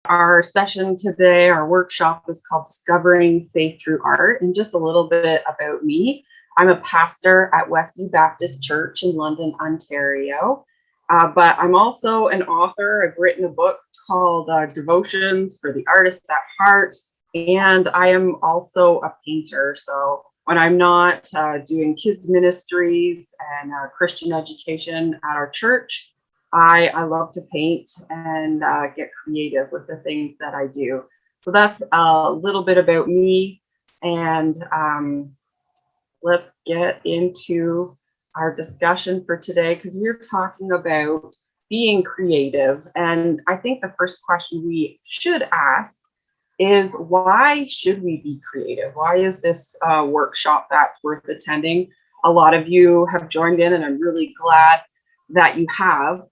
Our session today, our workshop is called Discovering Faith Through Art. And just a little bit about me. I'm a pastor at Westview Baptist Church in London, Ontario. But I'm also an author. I've written a book called Devotions for the Artist at Heart. And I am also a painter. So when I'm not doing kids ministries and Christian education at our church, I love to paint and get creative with the things that I do. So that's a little bit about me. And let's get into our discussion for today, because we're talking about being creative. And I think the first question we should ask is, why should we be creative? Why is this workshop that's worth attending? A lot of you have joined in, and I'm really glad that you have.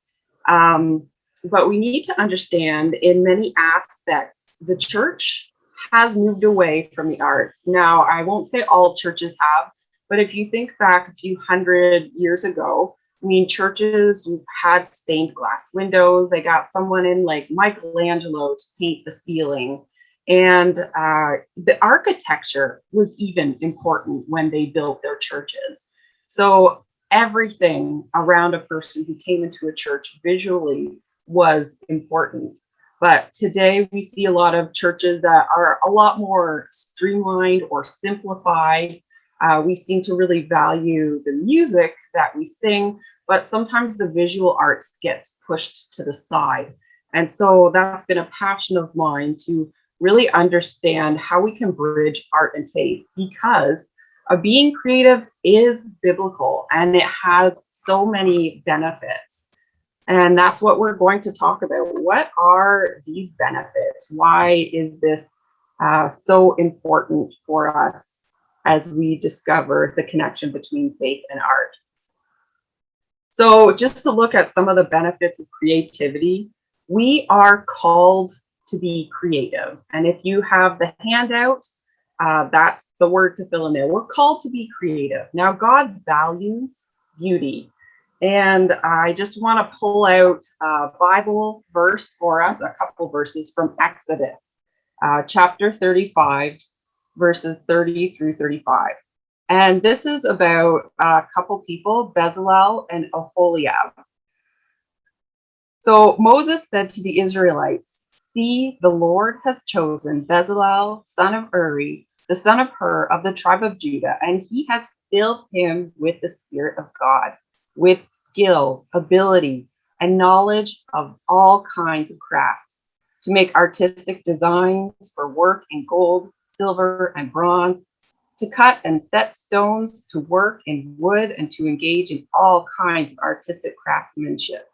But we need to understand, in many aspects, the church has moved away from the arts. Now, I won't say all churches have, but if you think back a few hundred years ago, I mean, churches had stained glass windows. They got someone in like Michelangelo to paint the ceiling. And the architecture was even important when they built their churches. So everything around a person who came into a church visually was important. But today we see a lot of churches that are a lot more streamlined or simplified. We seem to really value the music that we sing, but sometimes the visual arts gets pushed to the side. And so that's been a passion of mine, to really understand how we can bridge art and faith, because being creative is biblical and it has so many benefits. And that's what we're going to talk about. What are these benefits? Why is this so important for us as we discover the connection between faith and art? So just to look at some of the benefits of creativity, we are called to be creative. And if you have the handout, that's the word to fill in there. We're called to be creative. Now, God values beauty. And I just want to pull out a Bible verse for us, a couple verses from Exodus, chapter 35, verses 30 through 35. And this is about a couple people, Bezalel and Oholiab. So Moses said to the Israelites, "See, the Lord has chosen Bezalel, son of Uri, the son of Hur, of the tribe of Judah, and he has filled him with the Spirit of God, with skill, ability, and knowledge of all kinds of crafts, to make artistic designs for work in gold, silver, and bronze, to cut and set stones, to work in wood, and to engage in all kinds of artistic craftsmanship.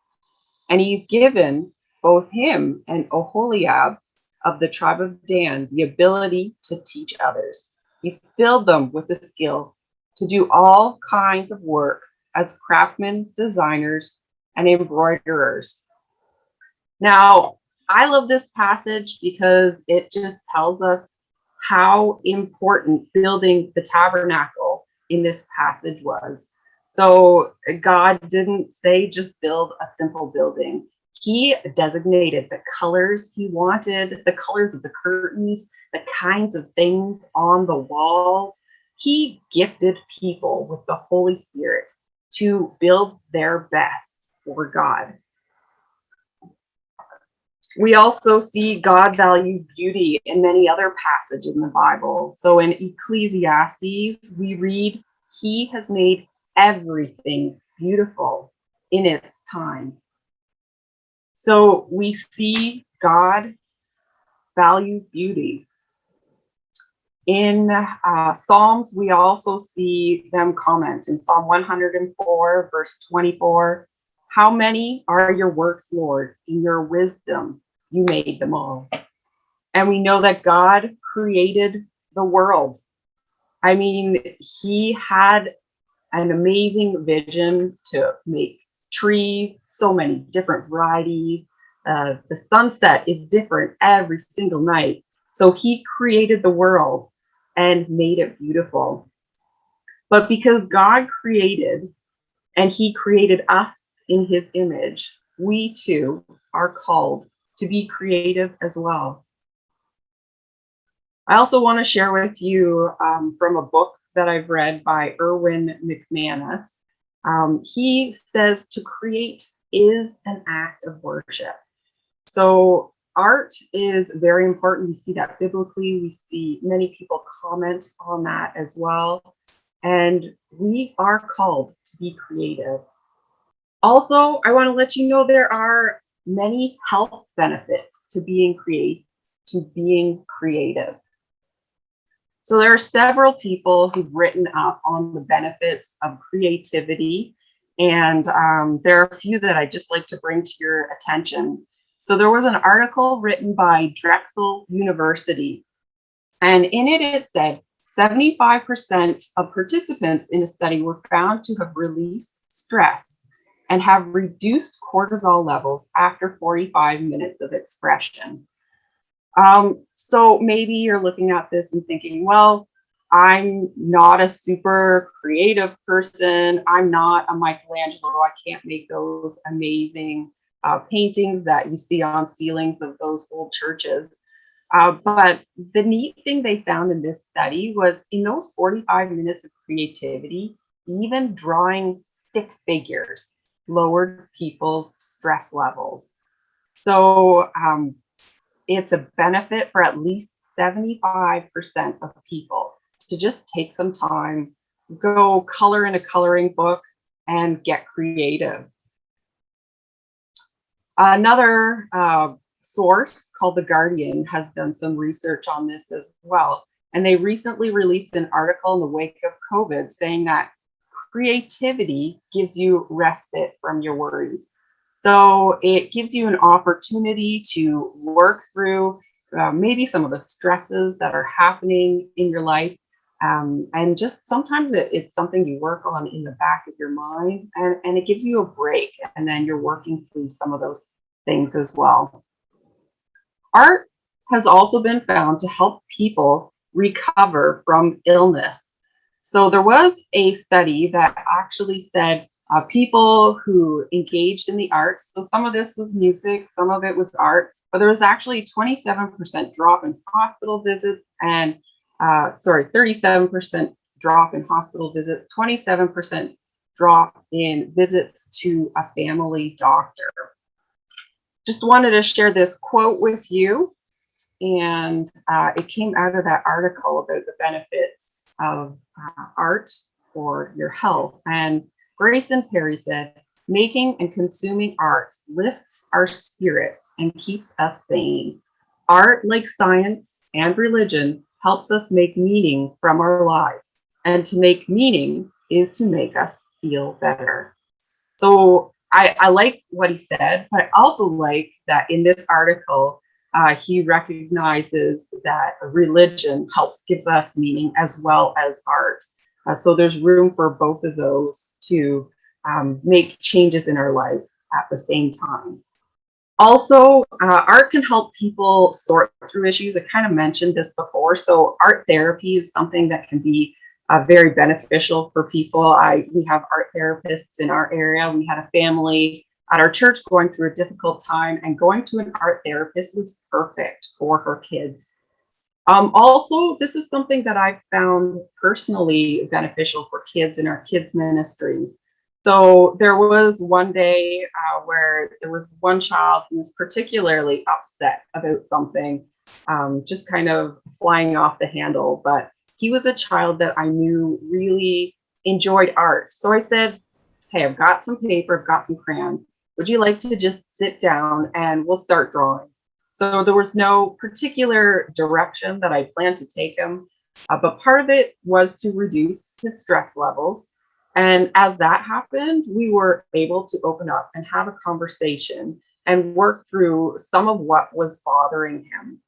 And he's given both him and Oholiab of the tribe of Dan the ability to teach others. He's filled them with the skill to do all kinds of work as craftsmen, designers, and embroiderers." Now, I love this passage because it just tells us how important building the tabernacle in this passage was. So God didn't say just build a simple building. He designated the colors he wanted, the colors of the curtains, the kinds of things on the walls. He gifted people with the Holy Spirit to build their best for God. We also see God values beauty in many other passages in the Bible. So in Ecclesiastes, we read, "He has made everything beautiful in its time." So we see God values beauty. In Psalms, we also see them comment in Psalm 104, verse 24, "How many are your works, Lord? In your wisdom, you made them all." And we know that God created the world. I mean, he had an amazing vision to make trees, so many different varieties. The sunset is different every single night. So he created the world and made it beautiful. But because God created, and he created us in his image, we too are called to be creative as well. I also want to share with you from a book that I've read by Erwin McManus. He says to create is an act of worship. So art is very important. We see that biblically. We see many people comment on that as well. And we are called to be creative. Also, I want to let you know there are many health benefits to being creative. So there are several people who've written up on the benefits of creativity, and there are a few that I'd just like to bring to your attention. So there was an article written by Drexel University, and in it it said 75% of participants in a study were found to have released stress and have reduced cortisol levels after 45 minutes of expression. So maybe you're looking at this and thinking, well, I'm not a super creative person. I'm not a Michelangelo. I can't make those amazing paintings that you see on ceilings of those old churches. But the neat thing they found in this study was in those 45 minutes of creativity, even drawing stick figures lowered people's stress levels. So it's a benefit for at least 75% of people to just take some time, go color in a coloring book, and get creative. Another source called The Guardian has done some research on this as well. And they recently released an article in the wake of COVID saying that creativity gives you respite from your worries. So it gives you an opportunity to work through maybe some of the stresses that are happening in your life. And just sometimes it's something you work on in the back of your mind, and it gives you a break, and then you're working through some of those things as well. Art has also been found to help people recover from illness. So there was a study that actually said people who engaged in the arts, so some of this was music, some of it was art, but there was actually 27% drop in hospital visits and 37% drop in hospital visits, 27% drop in visits to a family doctor. Just wanted to share this quote with you, and it came out of that article about the benefits of art for your health. And Grayson Perry said, making and consuming art lifts our spirits and keeps us sane. Art, like science and religion, helps us make meaning from our lives. And to make meaning is to make us feel better. So I like what he said, but I also like that in this article, he recognizes that religion gives us meaning as well as art. So there's room for both of those to make changes in our life at the same time. Also, art can help people sort through issues. I kind of mentioned this before. So art therapy is something that can be very beneficial for people. We have art therapists in our area. We had a family at our church going through a difficult time, and going to an art therapist was perfect for her kids. Also, this is something that I've found personally beneficial for kids in our kids ministries. So there was one day where there was one child who was particularly upset about something, just kind of flying off the handle. But he was a child that I knew really enjoyed art. So I said, hey, I've got some paper, I've got some crayons. Would you like to just sit down and we'll start drawing? So there was no particular direction that I planned to take him, but part of it was to reduce his stress levels. And as that happened, we were able to open up and have a conversation and work through some of what was bothering him.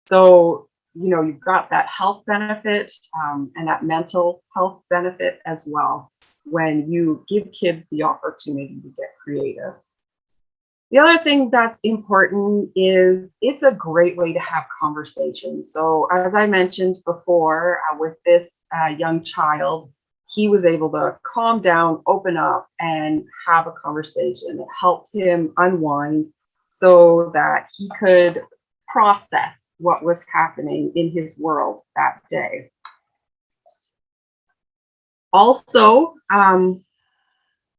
So, you've got that health benefit and that mental health benefit as well when you give kids the opportunity to get creative. The other thing that's important is it's a great way to have conversations. So as I mentioned before, with this young child, he was able to calm down, open up, and have a conversation. It helped him unwind. so that he could process what was happening in his world that day. Also,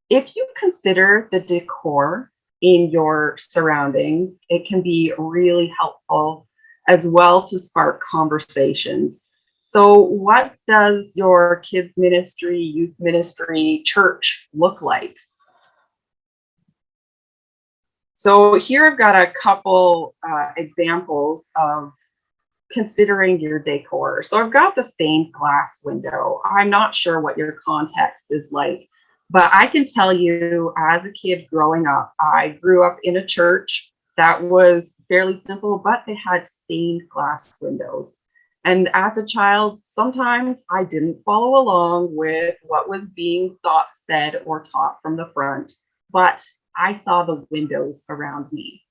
if you consider the decor in your surroundings, it can be really helpful as well to spark conversations. So, what does your kids' ministry, youth ministry, church look like? So, here I've got a couple examples of considering your decor. So I've got the stained glass window. I'm not sure what your context is like, but I can tell you as a kid growing up, I grew up in a church that was fairly simple, but they had stained glass windows. And as a child, sometimes I didn't follow along with what was being thought, said, or taught from the front, but I saw the windows around me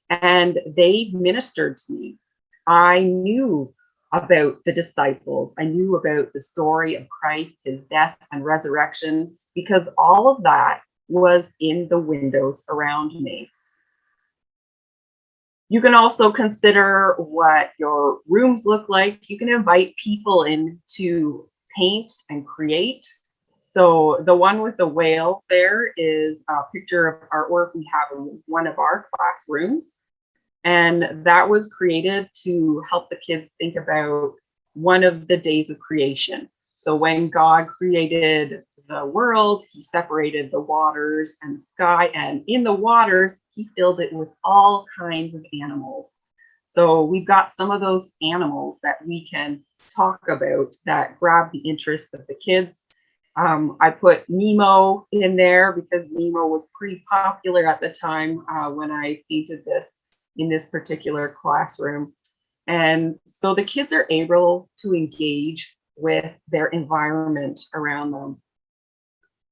and they ministered to me. I knew about the disciples. I knew about the story of Christ, his death and resurrection, because all of that was in the windows around me. You can also consider what your rooms look like. You can invite people in to paint and create. So the one with the whales there is a picture of artwork we have in one of our classrooms. And that was created to help the kids think about one of the days of creation. So when God created the world, he separated the waters and the sky, and in the waters, he filled it with all kinds of animals. So we've got some of those animals that we can talk about that grab the interest of the kids. I put Nemo in there because Nemo was pretty popular at the time when I painted this in this particular classroom. And so the kids are able to engage with their environment around them.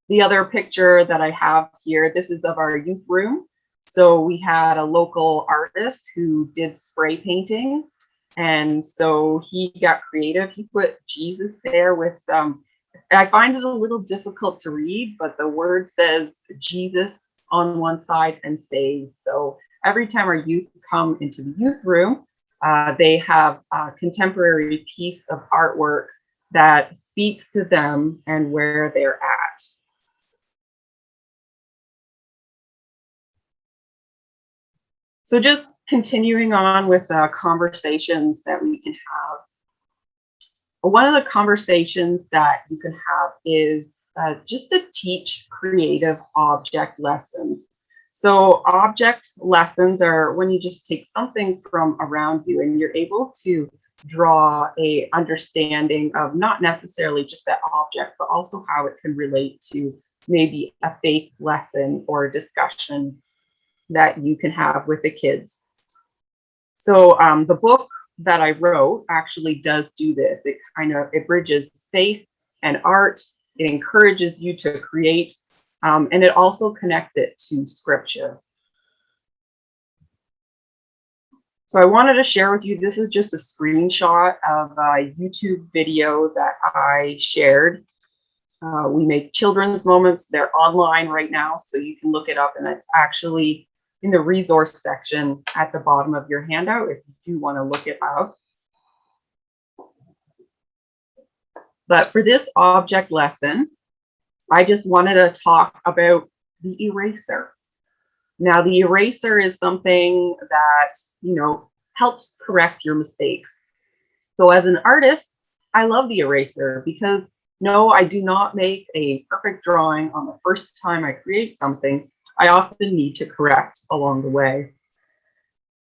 The other picture that I have here, this is of our youth room. So we had a local artist who did spray painting. And so he got creative. He put Jesus there with I find it a little difficult to read, but the word says Jesus on one side and saves. So every time our youth come into the youth room, they have a contemporary piece of artwork that speaks to them and where they're at. So just continuing on with the conversations that we can have. One of the conversations that you can have is just to teach creative object lessons. So object lessons are when you just take something from around you and you're able to draw a understanding of not necessarily just that object, but also how it can relate to maybe a faith lesson or a discussion that you can have with the kids. So the book that I wrote actually does do this. It bridges faith and art. It encourages you to create, and it also connects it to scripture. So I wanted to share with you, this is just a screenshot of a YouTube video that I shared. We make children's moments. They're online right now, so you can look it up, and it's actually in the resource section at the bottom of your handout if you do want to look it up. But for this object lesson, I just wanted to talk about the eraser. Now, the eraser is something that, helps correct your mistakes. So as an artist, I love the eraser because no, I do not make a perfect drawing on the first time I create something. I often need to correct along the way.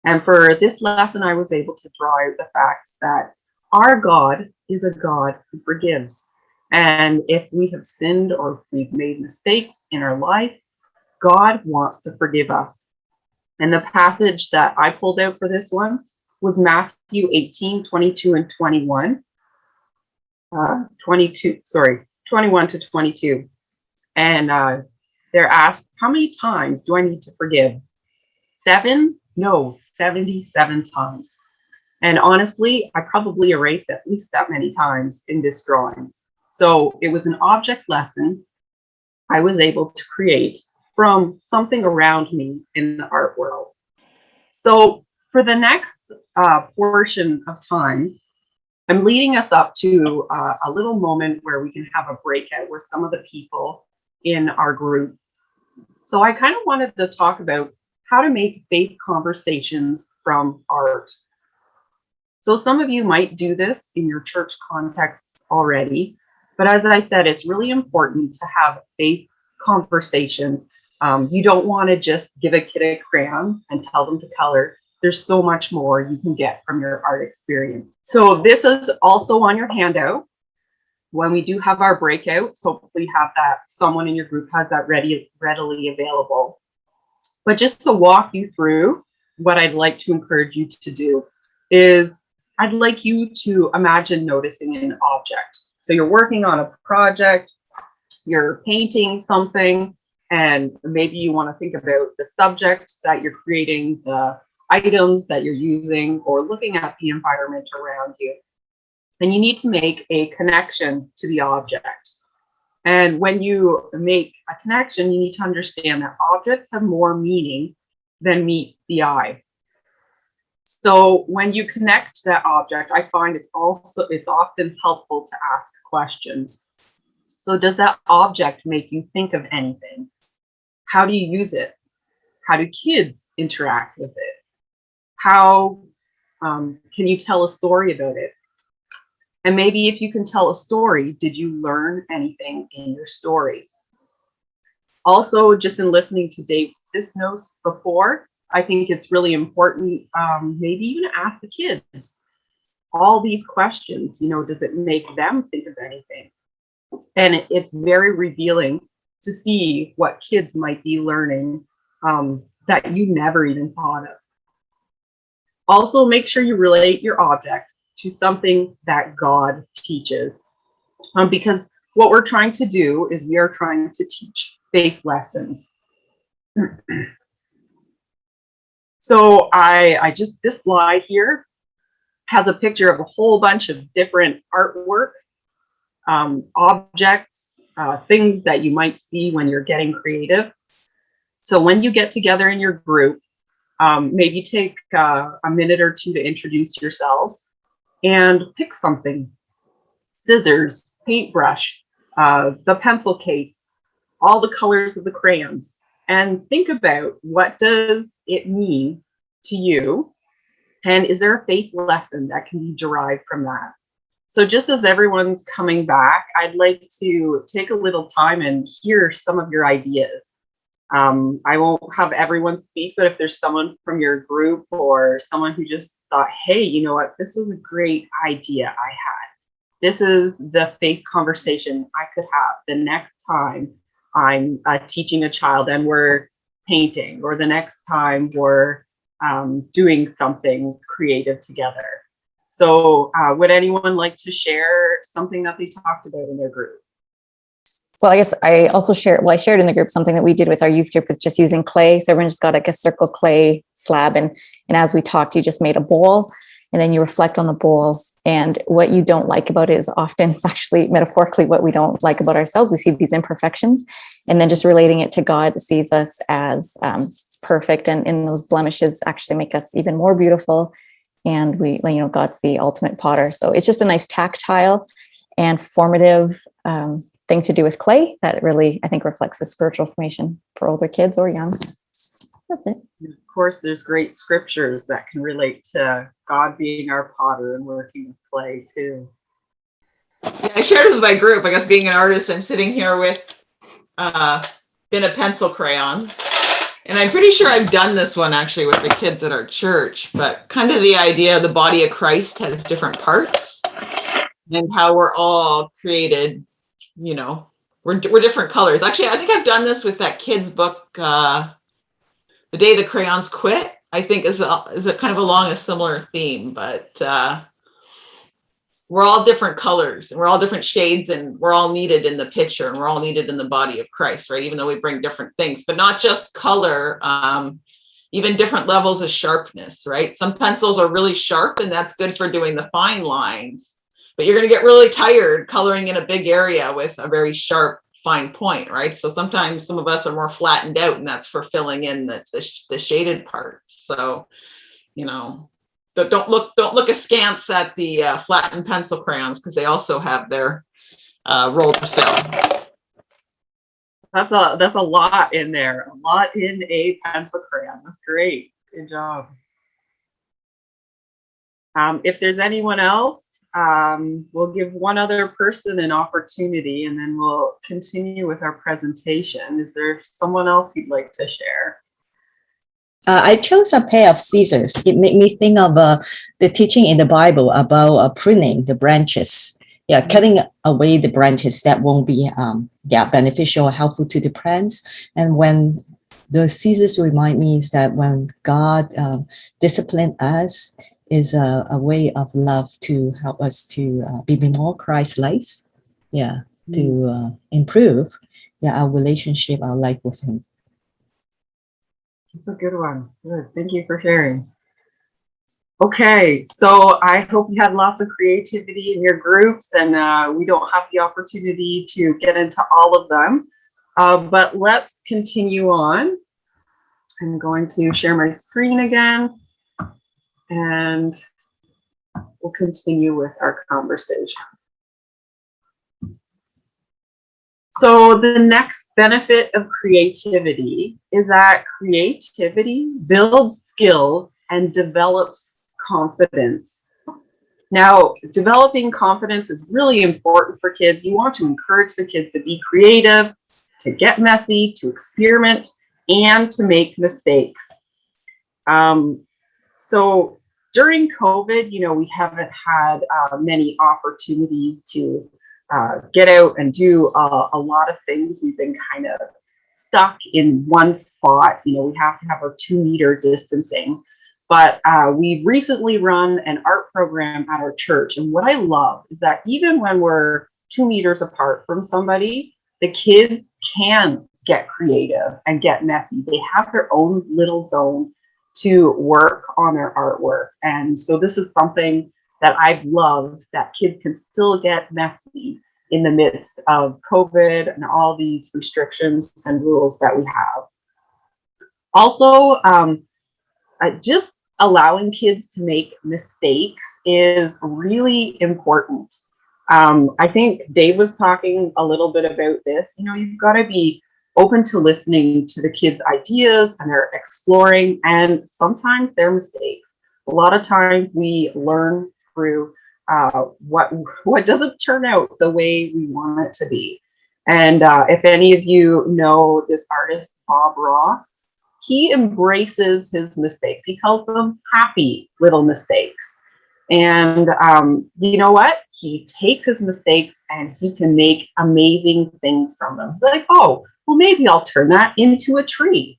And for this lesson, I was able to draw out the fact that our God is a God who forgives. And if we have sinned or if we've made mistakes in our life, God wants to forgive us. And the passage that I pulled out for this one was Matthew 18, 22 and 21. 21 to 22. And they're asked, how many times do I need to forgive? 7? No, 77 times. And honestly, I probably erased at least that many times in this drawing. So it was an object lesson I was able to create from something around me in the art world. So for the next portion of time, I'm leading us up to a little moment where we can have a breakout with some of the people in our group. So I kind of wanted to talk about how to make faith conversations from art. So some of you might do this in your church contexts already, but as I said, it's really important to have faith conversations. You don't want to just give a kid a crayon and tell them to color. There's so much more you can get from your art experience. So this is also on your handout. When we do have our breakouts, hopefully have that someone in your group has that readily available. But just to walk you through what I'd like to encourage you to do is I'd like you to imagine noticing an object. So you're working on a project, you're painting something, and maybe you want to think about the subject that you're creating, the items that you're using, or looking at the environment around you. And you need to make a connection to the object. And when you make a connection, you need to understand that objects have more meaning than meet the eye. So when you connect to that object, I find it's often helpful to ask questions. So does that object make you think of anything? How do you use it? How do kids interact with it? How can you tell a story about it? And maybe if you can tell a story, did you learn anything in your story? Also, just in listening to Dave Sisnos before, I think it's really important, maybe even ask the kids all these questions, does it make them think of anything? And it's very revealing to see what kids might be learning that you never even thought of. Also, make sure you relate your object to something that God teaches, because what we're trying to do is we are trying to teach faith lessons. So this slide here has a picture of a whole bunch of different artwork, objects, things that you might see when you're getting creative. So when you get together in your group, maybe take a minute or two to introduce yourselves and pick something. Scissors, paintbrush, the pencil case, all the colors of the crayons, and think about what does it mean to you, and is there a faith lesson that can be derived from that? So just as everyone's coming back, I'd like to take a little time and hear some of your ideas. I won't have everyone speak, but if there's someone from your group or someone who just thought, hey, you know what, this was a great idea I had. This is the faith conversation I could have the next time I'm teaching a child and we're painting, or the next time we're doing something creative together. So would anyone like to share something that they talked about in their group? Well, I guess I also I shared in the group something that we did with our youth group with just using clay. So everyone just got like a circle clay slab. And as we talked, you just made a bowl and then you reflect on the bowl. And what you don't like about it is often it's actually metaphorically what we don't like about ourselves. We see these imperfections, and then just relating it to God sees us as perfect. And in those blemishes actually make us even more beautiful. And God's the ultimate potter. So it's just a nice tactile and formative thing to do with clay that really, I think, reflects the spiritual formation for older kids or young. That's it. Of course, there's great scriptures that can relate to God being our potter and working with clay too. Yeah, I shared it with my group. I guess being an artist, I'm sitting here with in a pencil crayon. And I'm pretty sure I've done this one actually with the kids at our church, but kind of the idea the body of Christ has different parts and how we're all created, we're different colors. Actually, I think I've done this with that kid's book, The Day the Crayons Quit. I think is a kind of along a similar theme, but we're all different colors and we're all different shades and we're all needed in the picture and we're all needed in the body of Christ, right? Even though we bring different things, but not just color, even different levels of sharpness, right? Some pencils are really sharp and that's good for doing the fine lines, but you're going to get really tired coloring in a big area with a very sharp fine point, right? So sometimes some of us are more flattened out, and that's for filling in the shaded parts. So, you know, don't look askance at the flattened pencil crayons, because they also have their role to fill. That's a lot in there. A lot in a pencil crayon. That's great. Good job. If there's anyone else, we'll give one other person an opportunity, and then we'll continue with our presentation. Is there someone else you'd like to share? I chose a pair of scissors. It made me think of the teaching in the Bible about pruning the branches. Yeah, cutting away the branches that won't be beneficial or helpful to the plants. And when the scissors remind me is that when God disciplined us is a way of love to help us to be more Christ-like. Yeah, to improve our relationship, our life with Him. That's a good one. Good. Thank you for sharing. Okay, so I hope you had lots of creativity in your groups, and we don't have the opportunity to get into all of them, but let's continue on. I'm going to share my screen again, and we'll continue with our conversation. So the next benefit of creativity is that creativity builds skills and develops confidence. Now, developing confidence is really important for kids. You want to encourage the kids to be creative, to get messy, to experiment, and to make mistakes. So during COVID, we haven't had many opportunities to get out and do a lot of things. We've been kind of stuck in one spot. We have to have our 2-meter distancing. But we've recently run an art program at our church. And what I love is that even when we're 2 meters apart from somebody, the kids can get creative and get messy. They have their own little zone to work on their artwork. And so this is something that I've loved, that kids can still get messy in the midst of COVID and all these restrictions and rules that we have. Also, just allowing kids to make mistakes is really important. I think Dave was talking a little bit about this. You've got to be open to listening to the kids' ideas, and they're exploring, and sometimes they're mistakes. A lot of times we learn through what doesn't turn out the way we want it to be. And if any of you know this artist, Bob Ross, he embraces his mistakes. He calls them happy little mistakes. And you know what? He takes his mistakes and he can make amazing things from them. It's like, oh, well, maybe I'll turn that into a tree.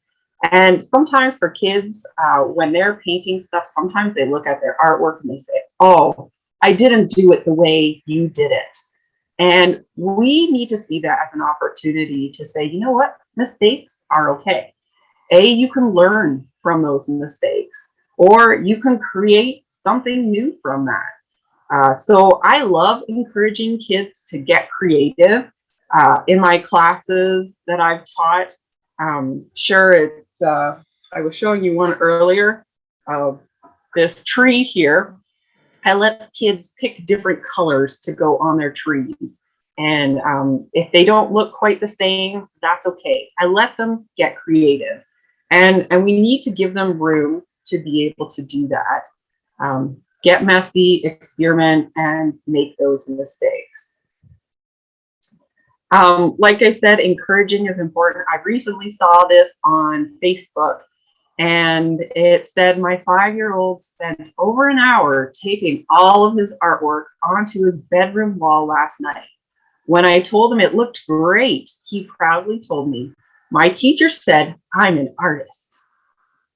And sometimes for kids, when they're painting stuff, sometimes they look at their artwork and they say, oh, I didn't do it the way you did it. And we need to see that as an opportunity to say, you know what? Mistakes are okay. You can learn from those mistakes, or you can create something new from that. So I love encouraging kids to get creative. In my classes that I've taught, I was showing you one earlier, this tree here. I let kids pick different colors to go on their trees. And if they don't look quite the same, that's okay. I let them get creative. And we need to give them room to be able to do that. Get messy, experiment, and make those mistakes. Like I said, encouraging is important. I recently saw this on Facebook, and it said my 5-year-old spent over an hour taping all of his artwork onto his bedroom wall last night. When I told him it looked great, he proudly told me, my teacher said I'm an artist.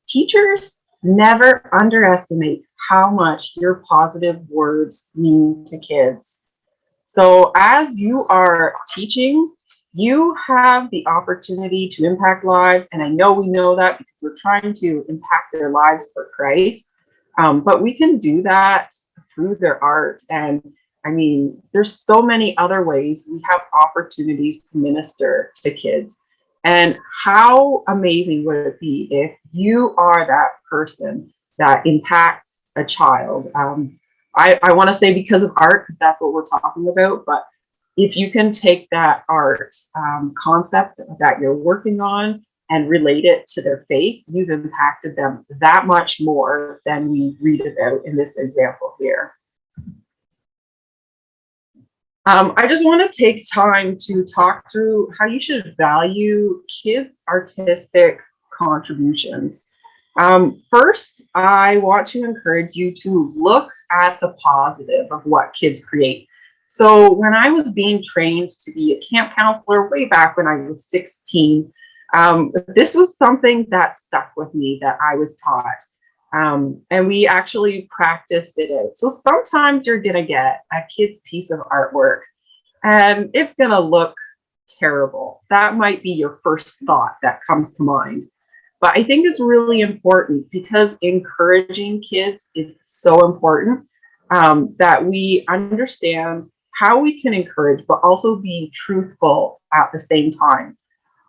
Teachers never underestimate how much your positive words mean to kids. So as you are teaching, you have the opportunity to impact lives. And I know we know that because we're trying to impact their lives for Christ. But we can do that through their art. And I mean, there's so many other ways we have opportunities to minister to kids. And how amazing would it be if you are that person that impacts a child? I want to say because of art, because that's what we're talking about, but if you can take that art concept that you're working on and relate it to their faith, you've impacted them that much more than we read about in this example here. I just want to take time to talk through how you should value kids' artistic contributions. First, I want to encourage you to look at the positive of what kids create. So when I was being trained to be a camp counselor way back when I was 16, this was something that stuck with me that I was taught. And we actually practiced it out. So sometimes you're gonna get a kid's piece of artwork and it's gonna look terrible. That might be your first thought that comes to mind. But I think it's really important because encouraging kids is so important, that we understand how we can encourage, but also be truthful at the same time.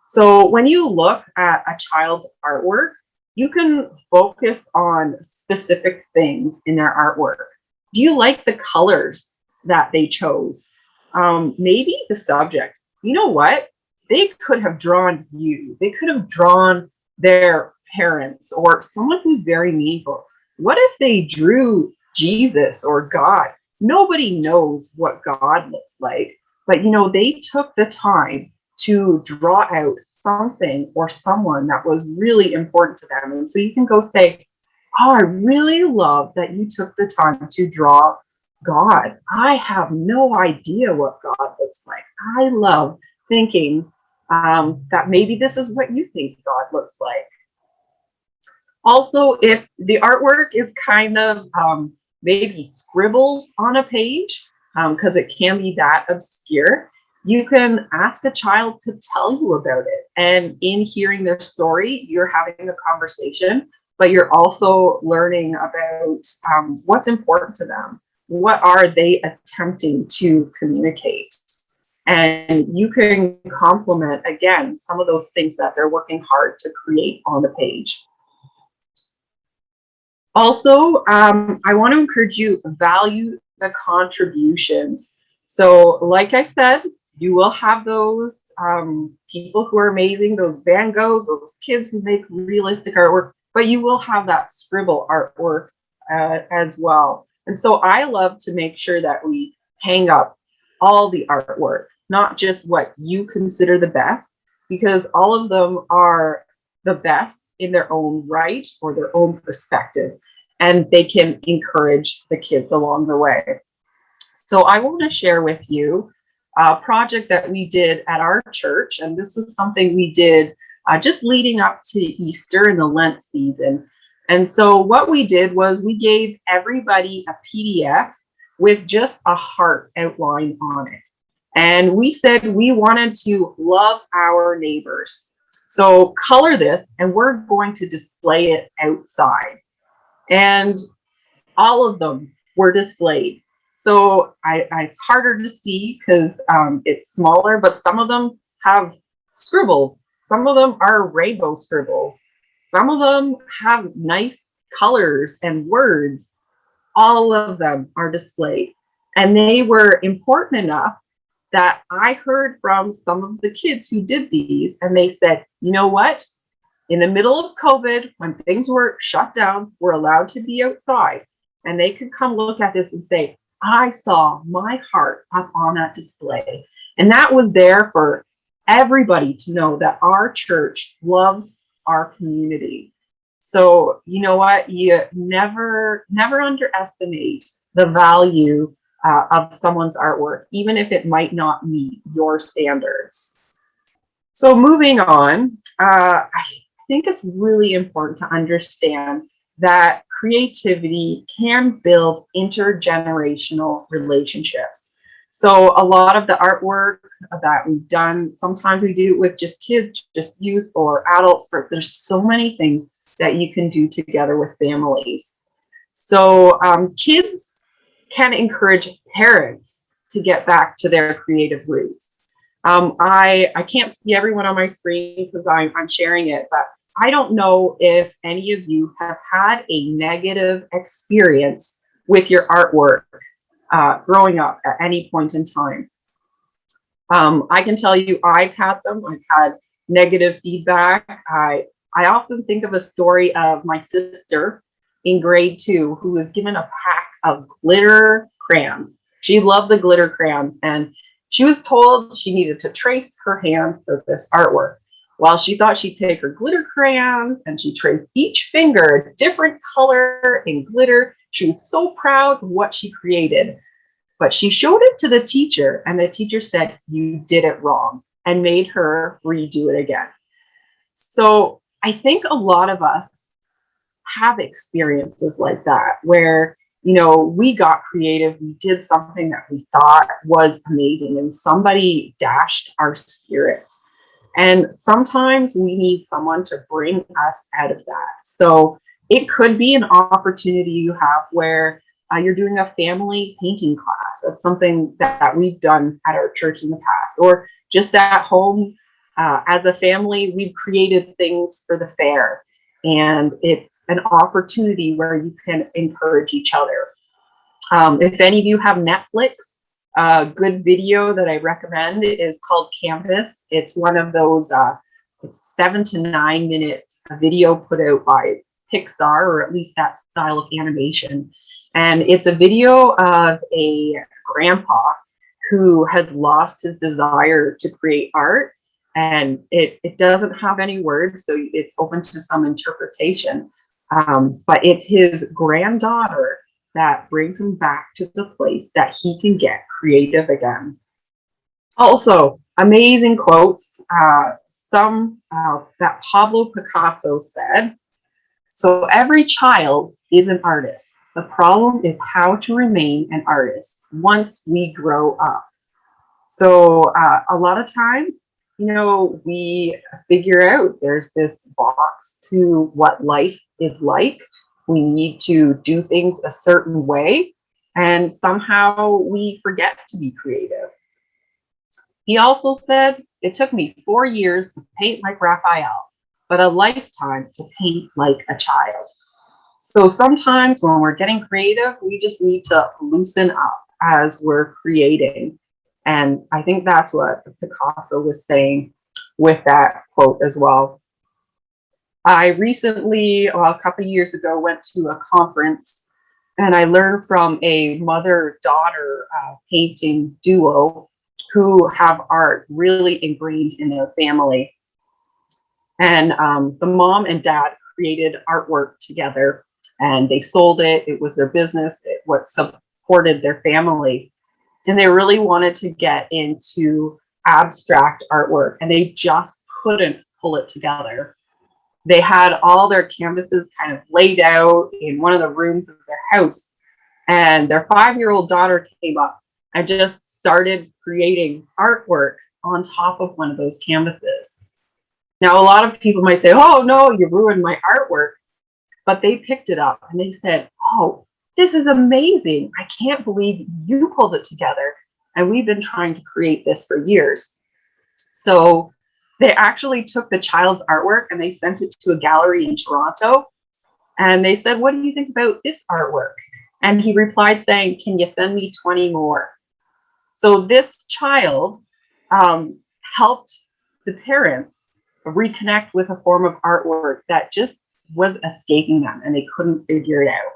So when you look at a child's artwork, you can focus on specific things in their artwork. Do you like the colors that they chose? Maybe the subject. You know what? They could have drawn you. They could have drawn their parents or someone who's very meaningful. What if they drew Jesus or God? Nobody knows what God looks like, but they took the time to draw out something or someone that was really important to them. And so you can go say, oh, I really love that you took the time to draw God. I have no idea what God looks like. I love thinking that maybe this is what you think God looks like. Also, if the artwork is kind of maybe scribbles on a page, because it can be that obscure, you can ask a child to tell you about it. And in hearing their story, you're having a conversation, but you're also learning about what's important to them. What are they attempting to communicate? And you can complement, again, some of those things that they're working hard to create on the page. Also, I want to encourage you to value the contributions. So like I said, you will have those people who are amazing, those Van Goghs, those kids who make realistic artwork, but you will have that scribble artwork as well. And so I love to make sure that we hang up all the artwork, not just what you consider the best, because all of them are the best in their own right or their own perspective, and they can encourage the kids along the way. So I want to share with you a project that we did at our church, and this was something we did just leading up to Easter in the Lent season. And so what we did was we gave everybody a PDF with just a heart outline on it. And we said we wanted to love our neighbors. So color this, and we're going to display it outside. And all of them were displayed. So it's harder to see because it's smaller, but some of them have scribbles. Some of them are rainbow scribbles. Some of them have nice colors and words. All of them are displayed. And they were important enough that I heard from some of the kids who did these, and they said, you know what? In the middle of COVID, when things were shut down, we're allowed to be outside. And they could come look at this and say, I saw my heart up on that display. And that was there for everybody to know that our church loves our community. So you know what? You never underestimate the value of someone's artwork, even if it might not meet your standards. So moving on, I think it's really important to understand that creativity can build intergenerational relationships. So a lot of the artwork that we've done, sometimes we do it with just kids, just youth or adults, but there's so many things that you can do together with families. So kids can encourage parents to get back to their creative roots. I can't see everyone on my screen because I'm sharing it, but I don't know if any of you have had a negative experience with your artwork growing up at any point in time. I can tell you I've had them. I've had negative feedback. I often think of a story of my sister in grade 2 who was given a pack of glitter crayons. She loved the glitter crayons, and she was told she needed to trace her hand for this artwork. Well, she thought she'd take her glitter crayons and she traced each finger a different color in glitter. She was so proud of what she created. But she showed it to the teacher, and the teacher said, "You did it wrong," and made her redo it again. So I think a lot of us have experiences like that where, we got creative, we did something that we thought was amazing, and somebody dashed our spirits. And sometimes we need someone to bring us out of that. So it could be an opportunity you have where you're doing a family painting class. That's something that we've done at our church in the past, or just at home as a family, we've created things for the fair, and it's an opportunity where you can encourage each other. If any of you have Netflix, a good video that I recommend is called Canvas. It's one of those it's 7 to 9 minutes a video put out by Pixar, or at least that style of animation. And it's a video of a grandpa who has lost his desire to create art. And it doesn't have any words, so it's open to some interpretation. But it's his granddaughter that brings him back to the place that he can get creative again. Also, amazing quotes. Some that Pablo Picasso said, "So every child is an artist. The problem is how to remain an artist once we grow up." So a lot of times, we figure out there's this box to what life is like. We need to do things a certain way, and somehow we forget to be creative. He also said, "It took me 4 years to paint like Raphael, but a lifetime to paint like a child." So sometimes when we're getting creative, we just need to loosen up as we're creating. And I think that's what Picasso was saying with that quote as well. I recently, a couple of years ago, went to a conference, and I learned from a mother-daughter painting duo who have art really ingrained in their family. And the mom and dad created artwork together, and they sold it. It was their business. It what supported their family. And they really wanted to get into abstract artwork, and they just couldn't pull it together. They had all their canvases kind of laid out in one of the rooms of their house, and their 5-year-old daughter came up and just started creating artwork on top of one of those canvases. Now, a lot of people might say, "Oh no, you ruined my artwork," but they picked it up and they said, "Oh, this is amazing. I can't believe you pulled it together. And we've been trying to create this for years." So they actually took the child's artwork and they sent it to a gallery in Toronto. And they said, "What do you think about this artwork?" And he replied saying, "Can you send me 20 more?" So this child helped the parents reconnect with a form of artwork that just was escaping them and they couldn't figure it out.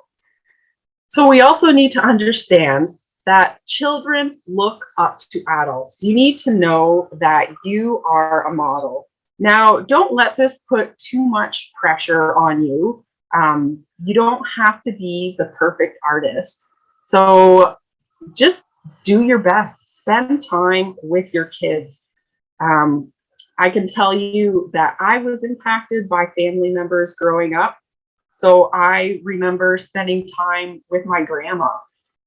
So we also need to understand that children look up to adults. You need to know that you are a model. Now, don't let this put too much pressure on you. You don't have to be the perfect artist. So just do your best. Spend time with your kids. I can tell you that I was impacted by family members growing up. So I remember spending time with my grandma,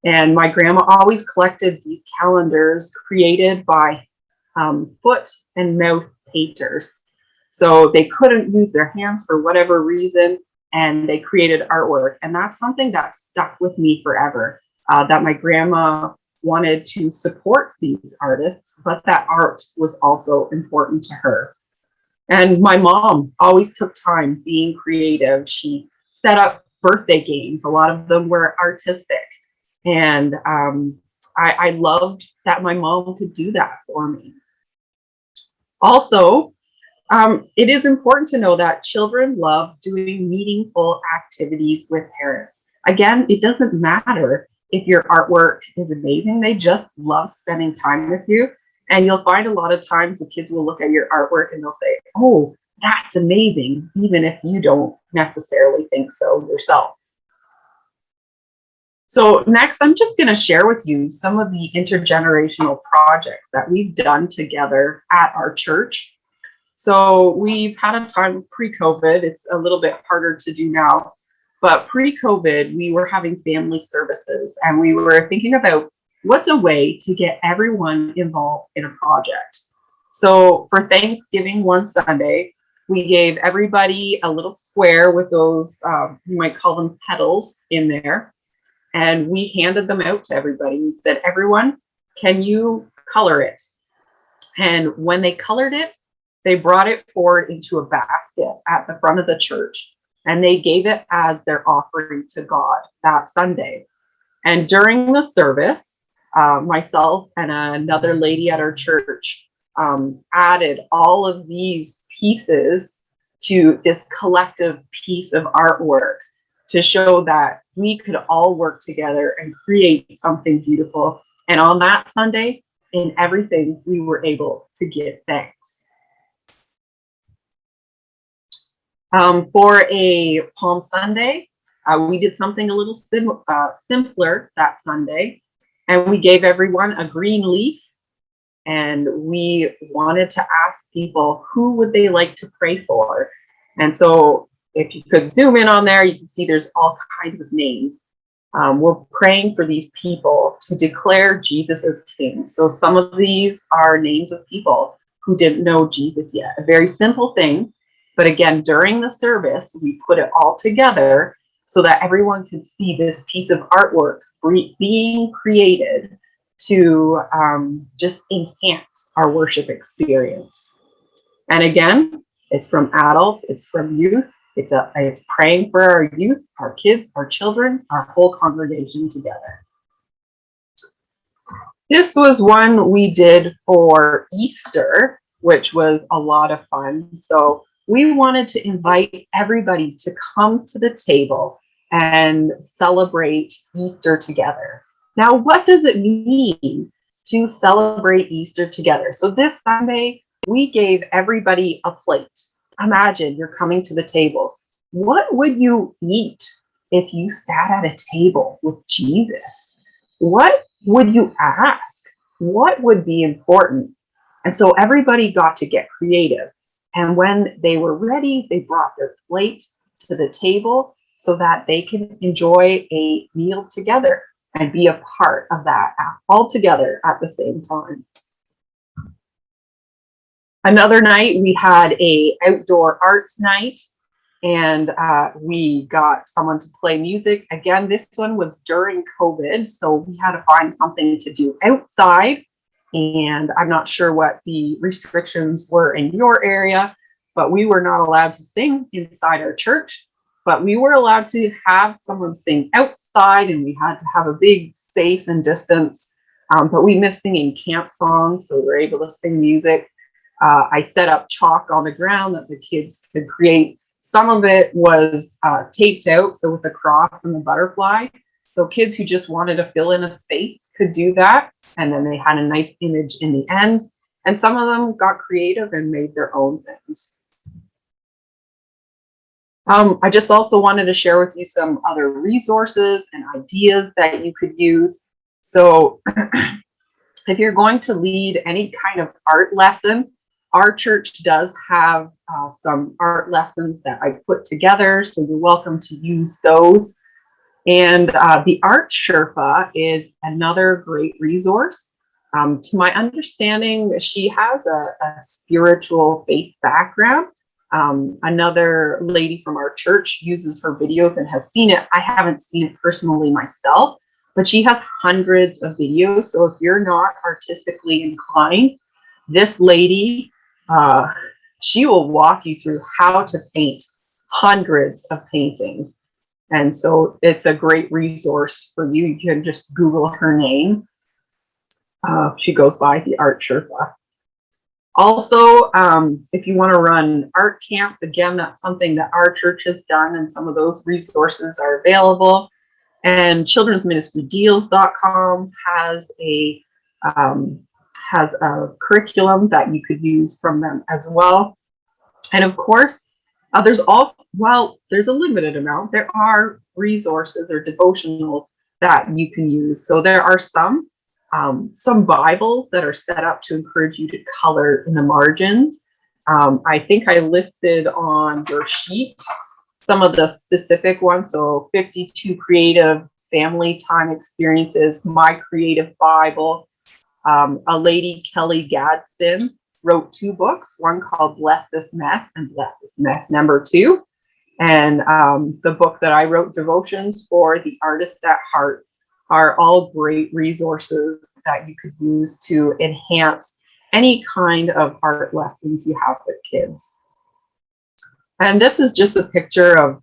and my grandma always collected these calendars created by foot and mouth painters. So they couldn't use their hands for whatever reason, and they created artwork. And that's something that stuck with me forever. that my grandma wanted to support these artists, but that art was also important to her. And my mom always took time being creative. She set up birthday games. A lot of them were artistic. And I loved that my mom could do that for me. Also, it is important to know that children love doing meaningful activities with parents. Again, it doesn't matter if your artwork is amazing. They just love spending time with you. And you'll find a lot of times the kids will look at your artwork and they'll say, oh, that's amazing, even if you don't necessarily think so yourself. So next, I'm just going to share with you some of the intergenerational projects that we've done together at our church. So we've had a time pre-COVID. It's a little bit harder to do now. But pre-COVID, we were having family services and we were thinking about what's a way to get everyone involved in a project. So for Thanksgiving one Sunday, we gave everybody a little square with those, you might call them petals in there. And we handed them out to everybody. We said, everyone, can you color it? And when they colored it, they brought it forward into a basket at the front of the church. And they gave it as their offering to God that Sunday. And during the service, myself and another lady at our church added all of these pieces to this collective piece of artwork to show that we could all work together and create something beautiful. And on that Sunday, in everything, we were able to give thanks. For a Palm Sunday, we did something a little simpler that Sunday, and we gave everyone a green leaf, and we wanted to ask people who would they like to pray for. And so if you could zoom in on there, you can see there's all kinds of names. We're praying for these people to declare Jesus as King. So some of these are names of people who didn't know Jesus yet. A very simple thing. But again, during the service, we put it all together so that everyone could see this piece of artwork being created to just enhance our worship experience. And again, it's from adults, it's from youth, it's praying for our youth, our kids, our children, our whole congregation together. This was one we did for Easter, which was a lot of fun. So we wanted to invite everybody to come to the table and celebrate Easter together. Now, what does it mean to celebrate Easter together? So this Sunday, we gave everybody a plate. Imagine you're coming to the table. What would you eat if you sat at a table with Jesus? What would you ask? What would be important? And so everybody got to get creative. And when they were ready, they brought their plate to the table so that they can enjoy a meal together and be a part of that all together at the same time. Another night, we had an outdoor arts night, and we got someone to play music. Again, this one was during COVID, so we had to find something to do outside. And I'm not sure what the restrictions were in your area, but we were not allowed to sing inside our church, but we were allowed to have someone sing outside, and we had to have a big space and distance. But we missed singing camp songs, so we were able to sing music. I set up chalk on the ground that the kids could create. Some of it was taped out, so with the cross and the butterfly. So kids who just wanted to fill in a space could do that. And then they had a nice image in the end. And some of them got creative and made their own things. I just also wanted to share with you some other resources and ideas that you could use. So if you're going to lead any kind of art lesson, our church does have some art lessons that I put together, so you're welcome to use those. And the Art Sherpa is another great resource. To my understanding, she has a spiritual faith background. Another lady from our church uses her videos and has seen it. I haven't seen it personally myself, but she has hundreds of videos. So if you're not artistically inclined, this lady, she will walk you through how to paint hundreds of paintings. And so it's a great resource for you. You can just Google her name. She goes by the Art Sherpa. Also, if you want to run art camps, again, that's something that our church has done, and some of those resources are available. And children'sministrydeals.com has a curriculum that you could use from them as well. And of course, there's a limited amount. There are resources or devotionals that you can use. So there are some Bibles that are set up to encourage you to color in the margins. I think I listed on your sheet some of the specific ones. So 52 Creative Family Time Experiences, My Creative Bible. A lady, Kelly Gadsden, wrote 2 books, one called Bless This Mess and Bless This Mess #2. And the book that I wrote, Devotions for the Artist at Heart, are all great resources that you could use to enhance any kind of art lessons you have with kids. And this is just a picture of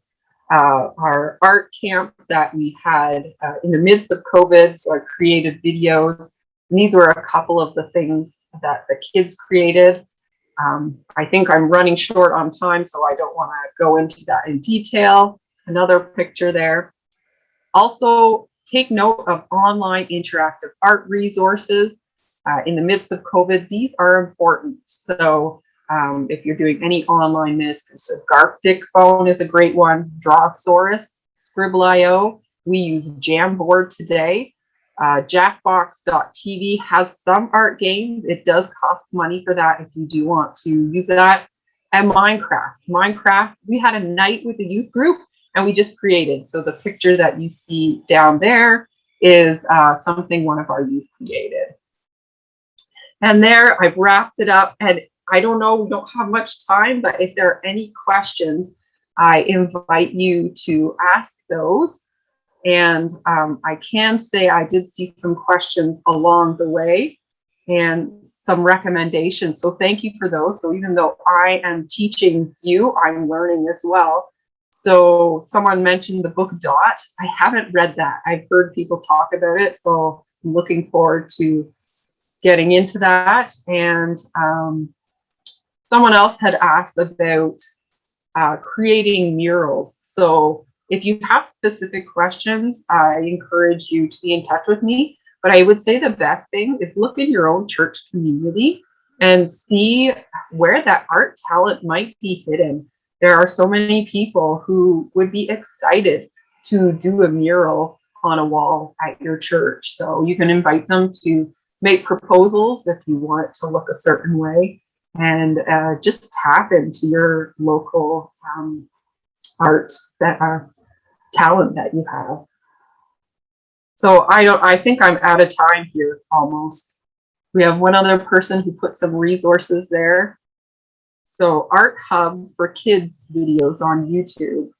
our art camp that we had in the midst of COVID. So I created videos. And these were a couple of the things that the kids created. I think I'm running short on time, so I don't want to go into that in detail. Another picture there. Also, take note of online interactive art resources. In the midst of COVID, these are important. So if you're doing any online ministry, so Garphic Phone is a great one, Drawsaurus, Scribble.io. We use Jamboard today. Jackbox.tv has some art games. It does cost money for that if you do want to use that. And Minecraft, we had a night with the youth group and we just created. So the picture that you see down there is something one of our youth created. And there, I've wrapped it up. And I don't know, we don't have much time, but if there are any questions, I invite you to ask those. And I can say I did see some questions along the way and some recommendations. So thank you for those. So even though I am teaching you, I'm learning as well. So someone mentioned the book Dot. I haven't read that. I've heard people talk about it. So I'm looking forward to getting into that. And someone else had asked about creating murals. So if you have specific questions, I encourage you to be in touch with me. But I would say the best thing is look in your own church community and see where that art talent might be hidden. There are so many people who would be excited to do a mural on a wall at your church. So you can invite them to make proposals if you want it to look a certain way, and just tap into your local art talent that you have. So I think I'm out of time here almost. We have one other person who put some resources there. So Art Hub for Kids videos on YouTube.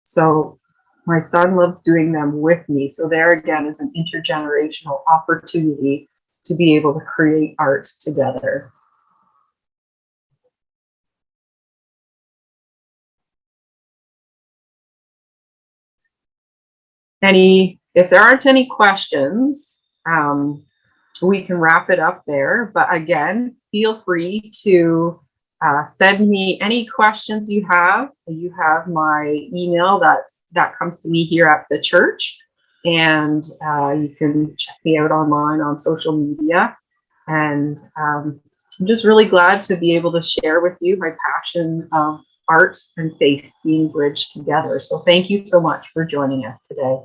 So my son loves doing them with me. So there again is an intergenerational opportunity to be able to create art together. If there aren't any questions, we can wrap it up there. But again, feel free to send me any questions you have. You have my email that comes to me here at the church, and you can check me out online on social media. And I'm just really glad to be able to share with you my passion of art and faith being bridged together. So thank you so much for joining us today.